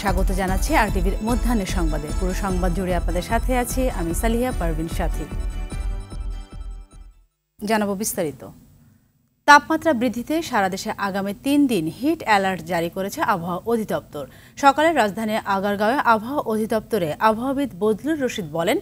স্বাগত জানাচ্ছি আরটিভির মধ্যাহ্নের সংবাদে। পুরো সংবাদ জুড়ে আপনাদের সাথে আছি আমি সালিহা পারভিন সাথী। জানাবো বিস্তারিত। তাপমাত্রা বৃদ্ধিতে সারা দেশে আগামী ৩ দিন হিট অ্যালার্ট জারি করেছে আবহাওয়া অধিদপ্তর। সকালে রাজধানী আগারগাঁওয়ে আবহাওয়া অধিদপ্তরে আবহাওয়াবিদ বদলুর রশিদ বলেন,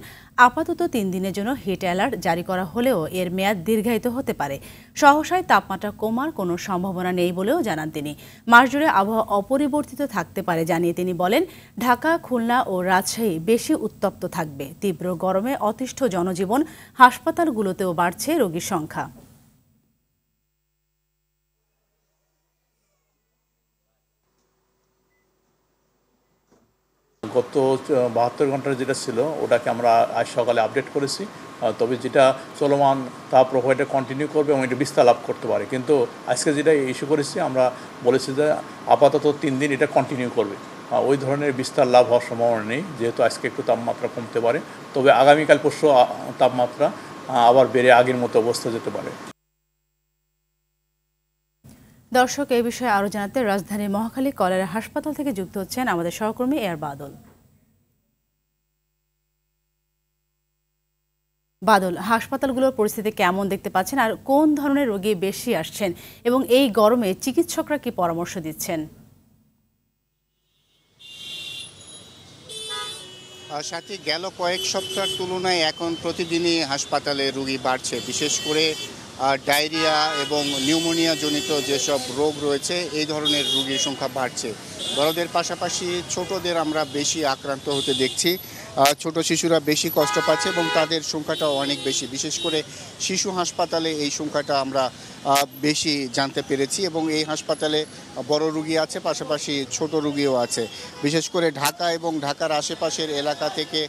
আপাতত ৩ দিনের জন্য হিট অ্যালার্ট জারি করা হলেও এর মেয়াদ দীর্ঘায়িত হতে পারে। সহসায় তাপমাত্রা কমার কোনো সম্ভাবনা নেই বলেও জানান তিনি। মাস জুড়ে আবহাওয়া অপরিবর্তিত থাকতে পারে জানিয়ে তিনি বলেন, ঢাকা, খুলনা ও রাজশাহী বেশি উত্তপ্ত থাকবে। তীব্র গরমে অতিষ্ঠ জনজীবন, হাসপাতালগুলোতেও বাড়ছে রোগীর সংখ্যা। গত 72 ঘন্টার যেটা ছিল ওটাকে আমরা আজ সকালে আপডেট করেছি। তবে যেটা চলমান তাপপ্রবাহ এটা কন্টিনিউ করবে এবং এটা বিস্তার লাভ করতে পারে। কিন্তু আজকে যেটা ইস্যু করেছি আমরা বলেছি যে আপাতত 3 দিন এটা কন্টিনিউ করবে। ওই ধরনের বিস্তার লাভ হওয়ার সম্ভাবনা নেই, যেহেতু আজকে একটু তাপমাত্রা কমতে পারে। তবে আগামীকাল পরশু তাপমাত্রা আবার বেড়ে আগের মতো অবস্থা যেতে পারে। দর্শক, এই বিষয়ে আরও জানাতে রাজধানীর মহাখালী কলেরা হাসপাতাল থেকে যুক্ত হচ্ছেন আমাদের সহকর্মী এয়ার বাদল। বাদল, হাসপাতালগুলোর পরিস্থিতি কেমন দেখতে পাচ্ছেন আর কোন ধরনের রোগী বেশি আসছেন এবং এই গরমে চিকিৎসকরা কি পরামর্শ দিচ্ছেন? সাথে গেল কয়েক সপ্তাহের তুলনায় এখন প্রতিদিনই হাসপাতালে রোগী বাড়ছে। বিশেষ করে ডায়রিয়া এবং নিউমোনিয়া জনিত যেসব রোগ রয়েছে এই ধরনের রোগীর সংখ্যা বাড়ছে। বড়দের পাশাপাশি ছোটদের আমরা বেশি আক্রান্ত হতে দেখছি। ছোট শিশুরা বেশি কষ্ট পাচ্ছে এবং তাদের সংখ্যাটাও অনেক বেশি। বিশেষ করে শিশু হাসপাতালে এই সংখ্যাটা আমরা বেশি জানতে পেরেছি এবং এই হাসপাতালে বড় রোগী আছে, পাশাপাশি ছোট রোগীও আছে। বিশেষ করে ঢাকা এবং ঢাকার আশেপাশের এলাকা থেকে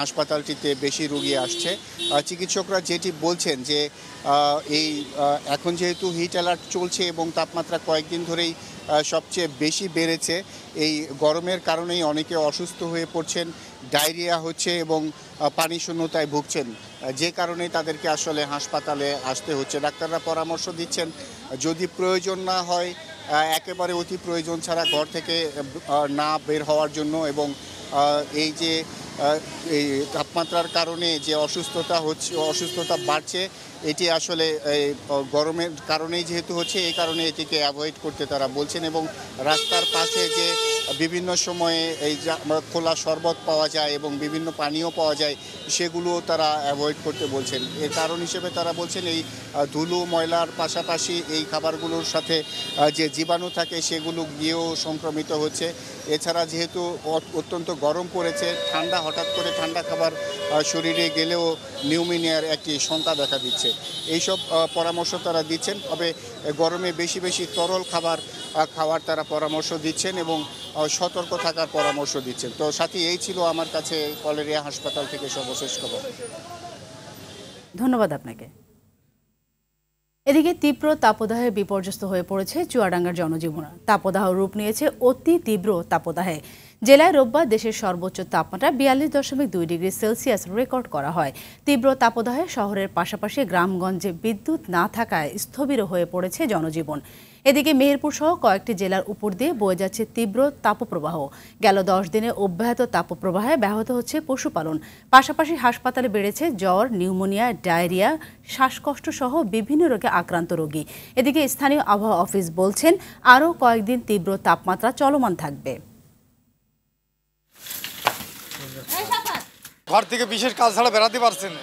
হাসপাতালটিতে বেশি রোগী আসছে। চিকিৎসকরা যেটি বলছেন যে এই এখন যেহেতু হিট অ্যালার্ট চলছে এবং তাপমাত্রা কয়েকদিন ধরেই সবচেয়ে বেশি বেড়েছে, এই গরমের কারণেই অনেকে অসুস্থ হয়ে পড়ছেন, ডায়রিয়া হচ্ছে এবং পানি শূন্যতায় ভুগছেন, যে কারণে তাদেরকে আসলে হাসপাতালে আসতে হচ্ছে। ডাক্তাররা পরামর্শ দিচ্ছেন যদি প্রয়োজন না হয় একেবারে অতি প্রয়োজন ছাড়া ঘর থেকে না বের হওয়ার জন্য। এবং এই যে এই তাপমাত্রার কারণে যে অসুস্থতা বাড়ছে, এটি আসলে গরমের কারণেই যেহেতু হচ্ছে, এই কারণে এটিকে অ্যাভয়েড করতে তারা বলছেন। এবং রাস্তার পাশে যে বিভিন্ন সময়ে এই খোলা শরবত পাওয়া যায় এবং বিভিন্ন পানীয় পাওয়া যায়, সেগুলোও তারা অ্যাভয়েড করতে বলছেন। এর কারণ হিসেবে তারা বলছেন এই ধুলো ময়লার পাশাপাশি এই খাবারগুলোর সাথে যে জীবাণু থাকে সেগুলো গিয়েও সংক্রমিত হচ্ছে। এছাড়া যেহেতু অত্যন্ত গরম পড়েছে, হঠাৎ করে ঠান্ডা খাবার শরীরে গেলেও নিউমোনিয়ার একটি শঙ্কা দেখা দিচ্ছে। এইসব পরামর্শ তারা দিচ্ছেন। তবে গরমে বেশি বেশি তরল খাবার খাওয়ার তারা পরামর্শ দিচ্ছেন এবং সতর্ক থাকার পরামর্শ দিচ্ছেন। তো সাথী, এই ছিল আমার কাছে কলেরিয়া হাসপাতাল থেকে সর্বশেষ খবর। ধন্যবাদ আপনাকে। এদিকে তীব্র তাপদাহে বিপর্যস্ত হয়ে পড়েছে চুয়াডাঙ্গার জনজীবন। তাপদাহ রূপ নিয়েছে অতি তীব্র তাপদাহে। জেলায় রোববার দেশের সর্বোচ্চ তাপমাত্রা 42.2 ডিগ্রি সেলসিয়াস রেকর্ড করা হয়। তীব্র তাপদাহে শহরের পাশাপাশি গ্রামগঞ্জে বিদ্যুৎ না থাকায় স্থবির হয়ে পড়েছে জনজীবন। এদিকে মেহেরপুর সহ কয়েকটি জেলার উপর দিয়ে বয়ে যাচ্ছে তীব্র তাপপ্রবাহ। গেল 10 দিনে অব্যাহত তাপপ্রবাহে ব্যাহত হচ্ছে পশুপালন। পাশাপাশি হাসপাতালে বেড়েছে জ্বর, নিউমোনিয়া, ডায়রিয়া, শ্বাসকষ্ট সহ বিভিন্ন রোগে আক্রান্ত রোগী। এদিকে স্থানীয় আবহাওয়া অফিস বলছেন আরও কয়েকদিন তীব্র তাপমাত্রা চলমান থাকবে। ঘর থেকে বিশেষ কাজ ছাড়া বেড়াতে পারছে না,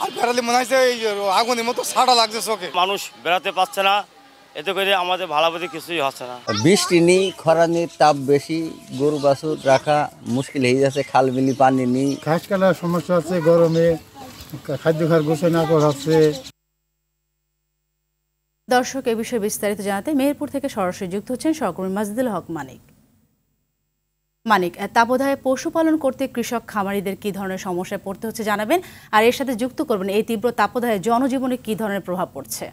আর বেড়ালে মনে হচ্ছে এই আগুনের মতো ছাড়া লাগছে চোখে। মানুষ বেড়াতে পারছে না, এতে করে আমাদের ভালোভাবে কিছুই হচ্ছে না। বৃষ্টি নেই, খরা নেই, তাপ বেশি, গরু বাছুর রাখা মুশকিল হয়ে যাচ্ছে, খাল বিলি পানি নেই, ঘাস কাটার সমস্যা আছে, গরমে খাদ্য খাওয়ার গোছানো না করাচ্ছে। দর্শক, এ বিষয়ে বিস্তারিত জানাতে মেহেরপুর থেকে সরাসরি যুক্ত হচ্ছেন সহকর্মী মাজদুল হক মানিক। তাপদাহে পশুপালন করতে কৃষক খামারিদের কি ধরনের সমস্যায় পড়তে হচ্ছে জানাবেন, আর এর সাথে যুক্ত করবেন এই তীব্র তাপদাহে জনজীবনে কি ধরনের প্রভাব পড়ছে।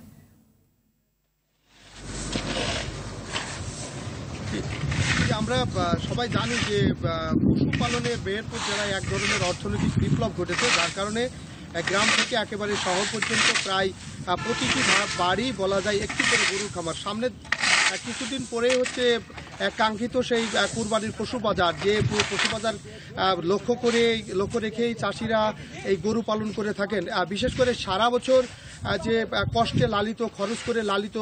আমরা সবাই জানি যে পশুপালনে মেহেরপুর জেলায় এক ধরনের অর্থনৈতিক বিপ্লব ঘটেছে, যার কারণে গ্রাম থেকে একেবারে শহর পর্যন্ত প্রায় প্রতিটি বাড়ি বলা যায় একটি করে গরুর খামার। সামনে কিছুদিন পরেই কাঙ্ক্ষিত সেই কুরবানির পশু বাজার, যে পশু বাজার লক্ষ্য রেখেই চাষিরা এই গরু পালন করে থাকেন। বিশেষ করে সারা বছর যে কষ্টে লালিত, খরচ করে লালিত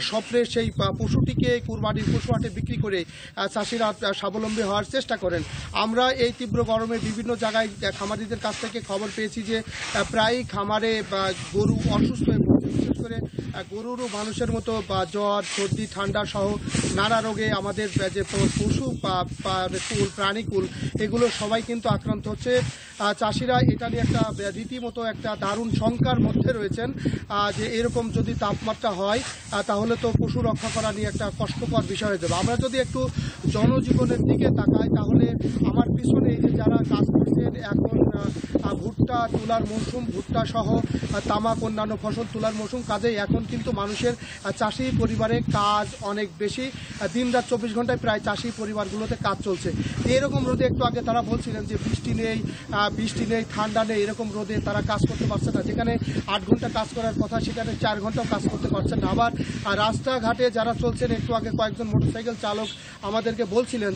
স্বপ্নের সেই পশুটিকে কুরবানির পশু হাটে বিক্রি করে চাষিরা স্বাবলম্বী হওয়ার চেষ্টা করেন। আমরা এই তীব্র গরমে বিভিন্ন জায়গায় খামারিদের কাছ থেকে খবর পেয়েছি যে প্রায়ই খামারে গরু অসুস্থ হয়ে পড়ছে। বিশেষ করে গরুরও মানুষের মতো জ্বর, সর্দি, ঠান্ডা সহ নানা রোগে আমাদের যে পশু প্রাণীকুল এগুলো সবাই কিন্তু আক্রান্ত হচ্ছে। চাষিরা এটা নিয়ে একটা রীতিমতো একটা দারুণ শঙ্কার মধ্যে রয়েছেন যে এরকম যদি তাপমাত্রা হয় তাহলে তো পশু রক্ষা করা নিয়ে একটা কষ্টকর বিষয় হয়ে যাবে। আমরা যদি একটু জনজীবনের দিকে তাকাই তাহলে আমার পিছনে এই যে যারা কাজ করছেন, এখন ভুট্টা তোলার মৌসুম, ভুট্টা সহ তামাক অন্যান্য ফসল তোলার মৌসুম, কাজেই এখন কিন্তু মানুষের চাষি পরিবারে কাজ অনেক বেশি। দিনরাত 24 ঘন্টায় প্রায় চাষি পরিবারগুলোতে কাজ চলছে। এরকম রোদে একটু আগে তারা বলছিলেন যে বৃষ্টি নেই, ঠান্ডা নেই, এরকম রোদে তারা কাজ করতে পারছে না। যেখানে 8 ঘন্টা কাজ করার কথা সেখানে 4 ঘন্টাও কাজ করতে পারছেন না। আবার রাস্তাঘাটে যারা চলছেন, একটু আগে কয়েকজন মোটরসাইকেল চালক আমাদেরকে বলছিলেন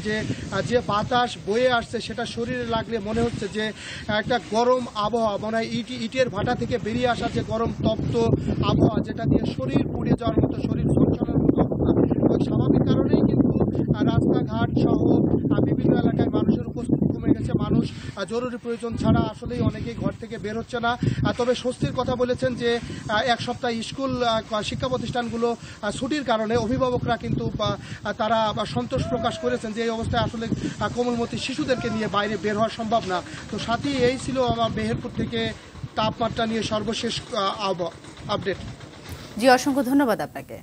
যে বাতাস বয়ে আসছে সেটা শরীরে লাগলে মনে হচ্ছে যে একটা গরম আবহাওয়া, মানে ইটের ভাটা থেকে বেরিয়ে আসা যে গরম তপ্ত আবহাওয়া, যেটা দিয়ে শরীর পুড়ে যাওয়ার মতো, শরীর ঝলসানোর মতো অবস্থা। স্বাভাবিক কারণেই কিন্তু রাস্তাঘাট সহ বিভিন্ন এলাকায় মানুষের উপস্থিতি কমে গেছে। মানুষ জরুরি প্রয়োজন ছাড়া আসলেই অনেকেই ঘর থেকে বের হচ্ছে না। তবে স্বস্তির কথা বলেছেন যে এক সপ্তাহ স্কুল শিক্ষা প্রতিষ্ঠানগুলো ছুটির কারণে অভিভাবকরা কিন্তু তারা সন্তোষ প্রকাশ করেছেন যে এই অবস্থায় আসলে কোমলমতি শিশুদেরকে নিয়ে বাইরে বের হওয়া সম্ভব না। তো সাথী, এই ছিল আমার মেহেরপুর থেকে তাপমাত্রা নিয়ে সর্বশেষ আপডেট। জি, অসংখ্য ধন্যবাদ আপনাকে।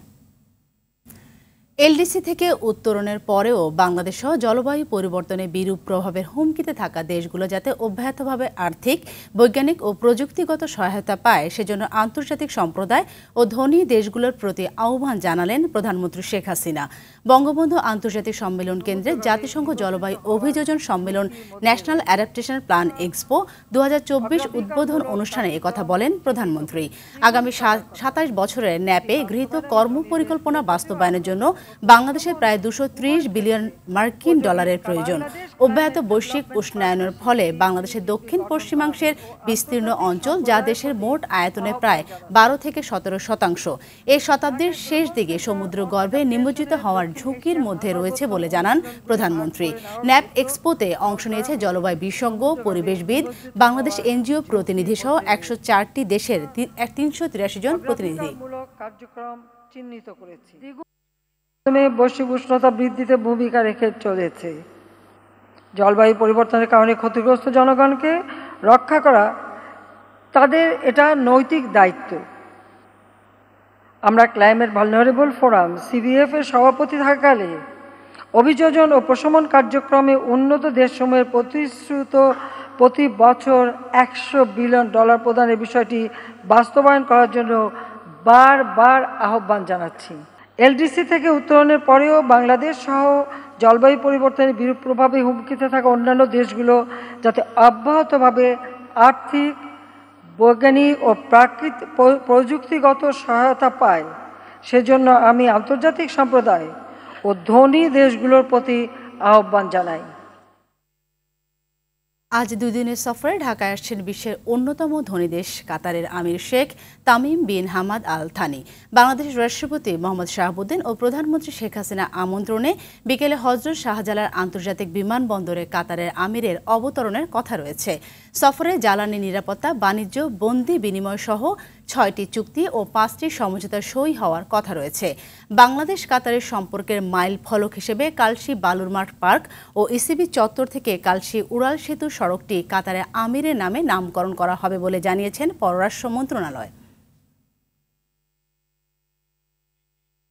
এলডিসি থেকে উত্তরণের পরেও বাংলাদেশ সহ জলবায়ু পরিবর্তনের বিরূপ প্রভাবের হুমকিতে থাকা দেশগুলো যাতে অব্যাহতভাবে আর্থিক, বৈজ্ঞানিক ও প্রযুক্তিগত সহায়তা পায় সেজন্য আন্তর্জাতিক সম্প্রদায় ও ধনী দেশগুলোর প্রতি আহ্বান জানালেন প্রধানমন্ত্রী শেখ হাসিনা। বঙ্গবন্ধু আন্তর্জাতিক সম্মেলন কেন্দ্রে জাতিসংঘ জলবায়ু অভিযোজন সম্মেলন ন্যাশনাল অ্যাডাপ্টেশন প্ল্যান এক্সপো 2024 উদ্বোধন অনুষ্ঠানে একথা বলেন প্রধানমন্ত্রী। আগামী 27 বছরের ন্যাপে গৃহীত কর্মপরিকল্পনা বাস্তবায়নের জন্য বাংলাদেশের প্রায় 230 বিলিয়ন মার্কিন ডলারের প্রয়োজন। অব্যাহত বৈশ্বিক উষ্ণায়নের ফলে বাংলাদেশের দক্ষিণ পশ্চিমাংশের বিস্তীর্ণ অঞ্চল, যা দেশের মোট আয়তনের প্রায় 12 থেকে 17%, এই শতাব্দীর শেষ দিকে সমুদ্র গর্ভে নিমজ্জিত হওয়ার ঝুঁকির মধ্যে রয়েছে বলে জানান প্রধানমন্ত্রী। ন্যাপ এক্সপোতে অংশ নিয়েছে জলবায়ু বিশেষজ্ঞ, পরিবেশবিদ, বাংলাদেশ এনজিও প্রতিনিধি সহ 104টি দেশের 383 জন প্রতিনিধি। কার্যক্রম চিহ্নিত করেছি, বৈশ্বিক উষ্ণতা বৃদ্ধিতে ভূমিকা রেখে চলেছে। জলবায়ু পরিবর্তনের কারণে ক্ষতিগ্রস্ত জনগণকে রক্ষা করা তাদের এটা নৈতিক দায়িত্ব। আমরা ক্লাইমেট ভালনারেবল ফোরাম CBF এর সভাপতি থাকাকালে অভিযোজন ও প্রশমন কার্যক্রমে উন্নত দেশসমূহের প্রতিশ্রুত প্রতি বছর $100 বিলিয়ন প্রদানের বিষয়টি বাস্তবায়ন করার জন্য বারবার আহ্বান জানাচ্ছি। এলডিসি থেকে উত্তরণের পরেও বাংলাদেশ সহ জলবায়ু পরিবর্তনের বিরূপ প্রভাবে হুমকিতে থাকা অন্যান্য দেশগুলো যাতে অব্যাহতভাবে আর্থিক, বৈজ্ঞানিক ও প্রযুক্তিগত সহায়তা পায় সেজন্য আমি আন্তর্জাতিক সম্প্রদায় ও ধনী দেশগুলোর প্রতি আহ্বান জানাই। আজ 2 দিনের সফরে ঢাকায় আসছেন বিশ্বের অন্যতম ধনী দেশ কাতারের আমির Sheikh Tamim bin Hamad Al Thani. বাংলাদেশের রাষ্ট্রপতি মোহাম্মদ শাহাবুদ্দিন ও প্রধানমন্ত্রী শেখ হাসিনা আমন্ত্রণে বিকেলে হজরত শাহজালাল আন্তর্জাতিক বিমানবন্দরে কাতারের আমিরের অবতরণের কথা রয়েছে। সফরে জ্বালানি নিরাপত্তা, বাণিজ্য, বন্দি বিনিময় সহ 6টি চুক্তি ও 5টি সমঝোতা সই হওয়ার কথা রয়েছে। বাংলাদেশ কাতারের সম্পর্কের মাইল ফলক হিসেবে কালশী বালুরমাঠ পার্ক ও ইসিবি চত্বর থেকে কালশী উড়াল সেতু সড়কটি কাতারের আমিরের নামে নামকরণ করা হবে বলে জানিয়েছেন পররাষ্ট্র মন্ত্রণালয়।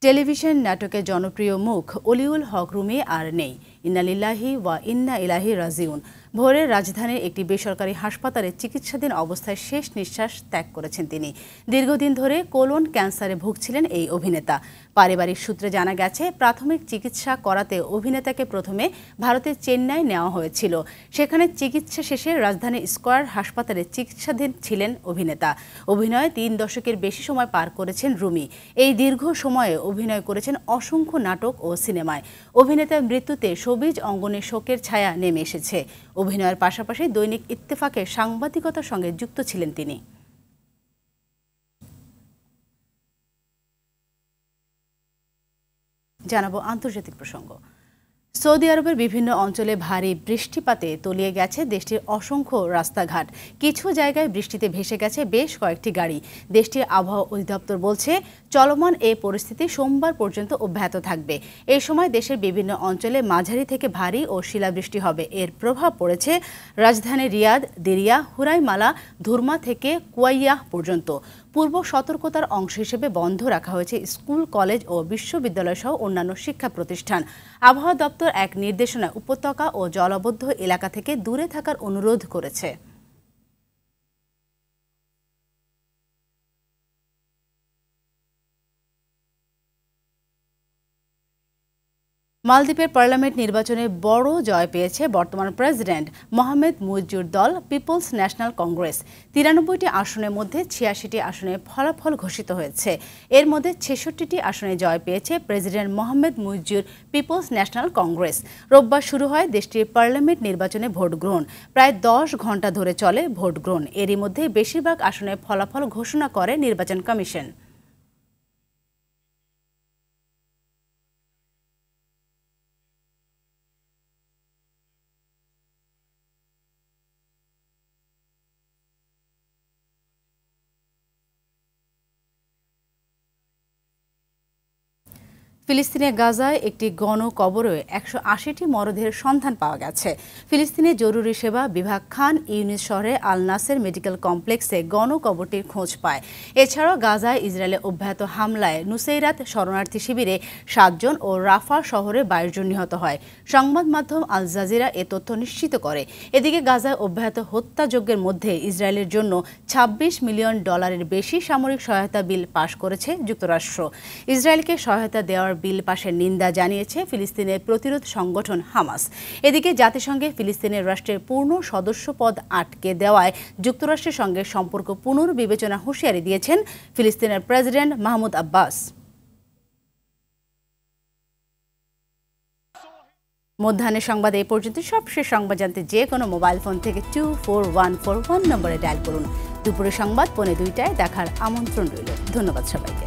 টেলিভিশন নাটকের জনপ্রিয় মুখ অলিউল হক রুমি আর নেই। ইন্না লিল্লাহি ওয়া ইন্না ইলাইহি রাজিউন। ভোরে রাজধানীর একটি বেসরকারি হাসপাতালে চিকিৎসাধীন অবস্থায় শেষ নিঃশ্বাস ত্যাগ করেছেন তিনি। দীর্ঘদিন ধরে কোলন ক্যান্সারে ভুগছিলেন এই অভিনেতা। পারিবারিক সূত্রে জানা গেছে, প্রাথমিক চিকিৎসা করাতে অভিনেতাকে প্রথমে ভারতের চেন্নাই নেওয়া হয়েছিল। সেখানে চিকিৎসা শেষে রাজধানী স্কয়ার হাসপাতালে চিকিৎসাধীন ছিলেন অভিনেতা। অভিনয়ে 3 দশকের বেশি সময় পার করেছেন রুমি। এই দীর্ঘ সময়ে অভিনয় করেছেন অসংখ্য নাটক ও সিনেমায়। অভিনেতার মৃত্যুতে শোবিজ অঙ্গনে শোকের ছায়া নেমে এসেছে। অভিনয়ের পাশাপাশি দৈনিক ইত্তেফাকে সাংবাদিকতার সঙ্গে যুক্ত ছিলেন তিনি। জানাবো আন্তর্জাতিক প্রসঙ্গ। সৌদি আরবের বিভিন্ন অঞ্চলে ভারী বৃষ্টিপাতে তলিয়ে গেছে দেশটির অসংখ্য রাস্তাঘাট। কিছু জায়গায় বৃষ্টিতে ভেসে গেছে বেশ কয়েকটি গাড়ি। দেশটির আবহাওয়া অধিদপ্তর বলছে, চলমান এই পরিস্থিতি সোমবার পর্যন্ত অব্যাহত থাকবে। এই সময় দেশের বিভিন্ন অঞ্চলে মাঝারি থেকে ভারী ও শিলাবৃষ্টি হবে। এর প্রভাব পড়েছে রাজধানী রিয়াদ, দিরিয়া, হুরাইমালা, ধুরমা থেকে কুয়াইয়াহ পর্যন্ত। পূর্ব সতর্কতার অংশ হিসেবে বন্ধ রাখা হয়েছে স্কুল, কলেজ ও বিশ্ববিদ্যালয় সহ অন্যান্য শিক্ষা প্রতিষ্ঠান। আবহাওয়া দপ্তর এক নির্দেশনায় উপত্যকা ও জলাবদ্ধ এলাকা থেকে দূরে থাকার অনুরোধ করেছে। মালদ্বীপের পার্লামেন্ট নির্বাচনে বড় জয় পেয়েছে বর্তমান প্রেসিডেন্ট মোহাম্মদ মুইজ্জুর দল পিপলস ন্যাশনাল কংগ্রেস। 93টি আসনের মধ্যে 86টি আসনে ফলাফল ঘোষিত হয়েছে। এর মধ্যে 66টি আসনে জয় পেয়েছে প্রেসিডেন্ট মোহাম্মদ মুইজ্জুর পিপলস ন্যাশনাল কংগ্রেস। রোববার শুরু হয় দেশটির পার্লামেন্ট নির্বাচনে ভোট গ্রহণ। প্রায় 10 ঘণ্টা ধরে চলে ভোট গ্রহণ। এরই মধ্যে বেশিরভাগ আসনের ফলাফল ঘোষণা করে নির্বাচন কমিশন। ফিলিস্তিনের গাজায় একটি গণকবরে 180টি মরদেহের সন্ধান পাওয়া গেছে। ফিলিস্তিনের জরুরি সেবা বিভাগ খান ইউনিস শহরে আল নাসের মেডিকেল কমপ্লেক্সে গণকবরটির খোঁজ পায়। এছাড়াও গাজায় ইসরায়েলের অব্যাহত হামলায় নুসেইরাত শরণার্থী শিবিরে 7 জন ও রাফা শহরে 22 জন নিহত হয়। সংবাদ মাধ্যম আল জাজিরা এ তথ্য নিশ্চিত করে। এদিকে গাজায় অব্যাহত হত্যাযজ্ঞের মধ্যে ইসরায়েলের জন্য $26 মিলিয়ন বেশি সামরিক সহায়তা বিল পাশ করেছে যুক্তরাষ্ট্র। ইসরায়েলকে সহায়তা দেওয়ার বিল পাশের নিন্দা জানিয়েছে ফিলিস্তিনের প্রতিরোধ সংগঠন হামাস। এদিকে জাতিসংঘে ফিলিস্তিনের রাষ্ট্রের পূর্ণ সদস্য পদ আটকে দেওয়ায় যুক্তরাষ্ট্রের সঙ্গে সম্পর্ক পুনর্বিবেচনা হুঁশিয়ারি দিয়েছেন ফিলিস্তিনের প্রেসিডেন্ট মাহমুদ আব্বাস। মধ্যাহ্নের সংবাদ এই পর্যন্ত। সবশেষ সংবাদ জানতে যে কোনো মোবাইল ফোন থেকে 24141 নম্বরে ডায়াল করুন। দুপুরের সংবাদ 2:15টায় দেখার আমন্ত্রণ রইল। ধন্যবাদ সবাইকে।